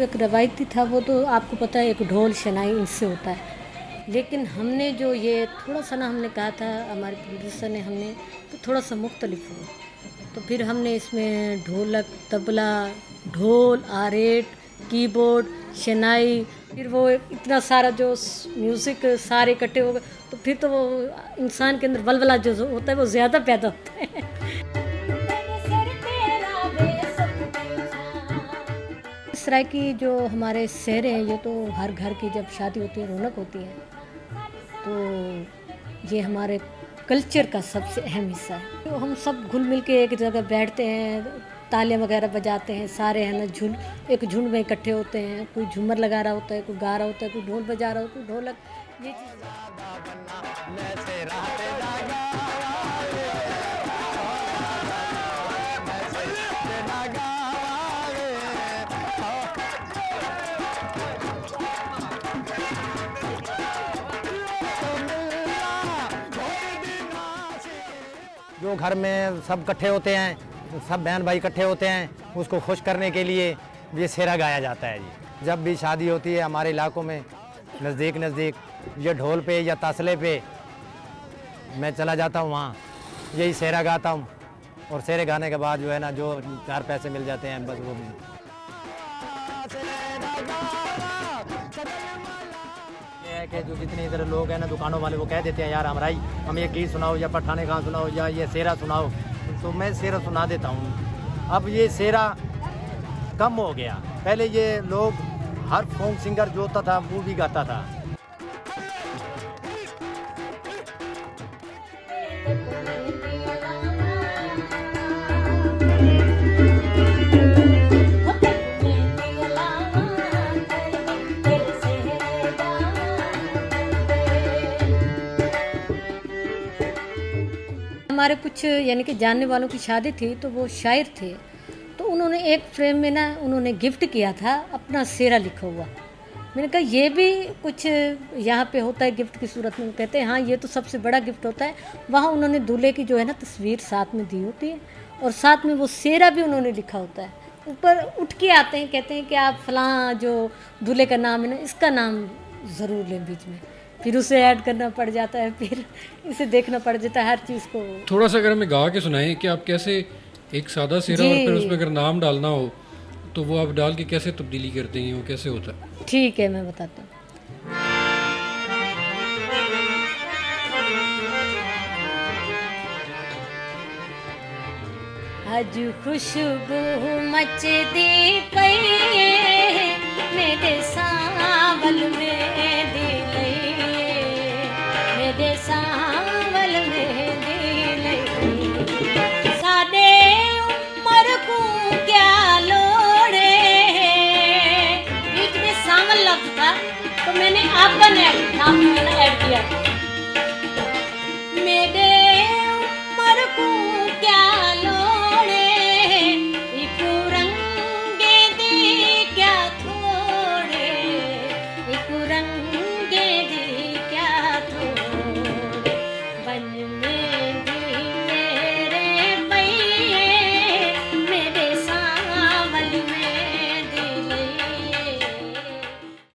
एक रवायती था वो तो आपको पता है, एक ढोल शनाई इनसे होता है। लेकिन हमने जो ये थोड़ा-सा ना हमने कहा था, हमारे प्रोड्यूसर ने हमने तो थोड़ा-सा मुख्तलिफ हो। तो फिर हमने इसमें ढोलक, तबला, ढोल, आरेट, कीबोर्ड, शनाई, फिर वो इतना सारा जो म्यूज़िक सारे इकट्ठे हो गए, तो फिर तो वो इंसान के अंदर वलवला जो होता है वो ज़्यादा पैदा होता है। इस तरह की जो हमारे सेहरे हैं, ये तो हर घर की जब शादी होती है रौनक होती है, तो ये हमारे कल्चर का सबसे अहम हिस्सा है। तो हम सब घुल मिल के एक जगह बैठते हैं, तालियां वगैरह बजाते हैं, सारे है ना एक झुंड में इकट्ठे होते हैं। कोई झूमर लगा रहा होता है, कोई गा रहा होता है, कोई ढोल बजा रहा होता है, कोई ढोलक, ये चीज़। जो घर में सब इकट्ठे होते हैं, सब बहन भाई इकट्ठे होते हैं, उसको खुश करने के लिए ये सेहरा गाया जाता है जी। जब भी शादी होती है हमारे इलाकों में नज़दीक ये ढोल पे या तसले पे मैं चला जाता हूँ, वहाँ यही सेहरा गाता हूँ। और सेहरे गाने के बाद जो है ना, जो 4 पैसे मिल जाते हैं बस वो भी। कि जो जितने इधर लोग हैं ना, दुकानों वाले, वो कह देते हैं यार हम ये गीत सुनाओ या पठाने खां सुनाओ या ये सेहरा सुनाओ, तो मैं सेहरा सुना देता हूँ। अब ये सेहरा कम हो गया, पहले ये लोग हर फोक सिंगर जो होता था वो भी गाता था। हमारे कुछ यानी कि जानने वालों की शादी थी, तो वो शायर थे, तो उन्होंने एक फ्रेम में ना उन्होंने गिफ्ट किया था अपना सेहरा लिखा हुआ। मैंने कहा ये भी कुछ यहाँ पे होता है गिफ्ट की सूरत में। कहते हैं हाँ, ये तो सबसे बड़ा गिफ्ट होता है। वहाँ उन्होंने दूल्हे की जो है ना तस्वीर साथ में दी होती है, और साथ में वो सेहरा भी उन्होंने लिखा होता है। ऊपर उठ के आते हैं, कहते हैं कि आप फलां जो दूल्हे का नाम है ना, इसका नाम ज़रूर लें बीच में, फिर उसे ऐड करना पड़ जाता है, फिर इसे देखना पड़ जाता है हर चीज़ को। थोड़ा सा अगर हमें गा के सुनाएं कि आप कैसे एक सादा सेहरा और फिर उसमें अगर नाम डालना हो तो वो आप डाल के कैसे तब्दीली करते हैं, वो कैसे होता है? ठीक है, मैं बताता हूँ। आज खुशबू मचदी पई मेरे सांवल में दिल, मेरे सांवल में दिल, सादे उम्र को क्या लोड़े। बीच में सांवल लफ्ज था, तो मैंने आपका नाम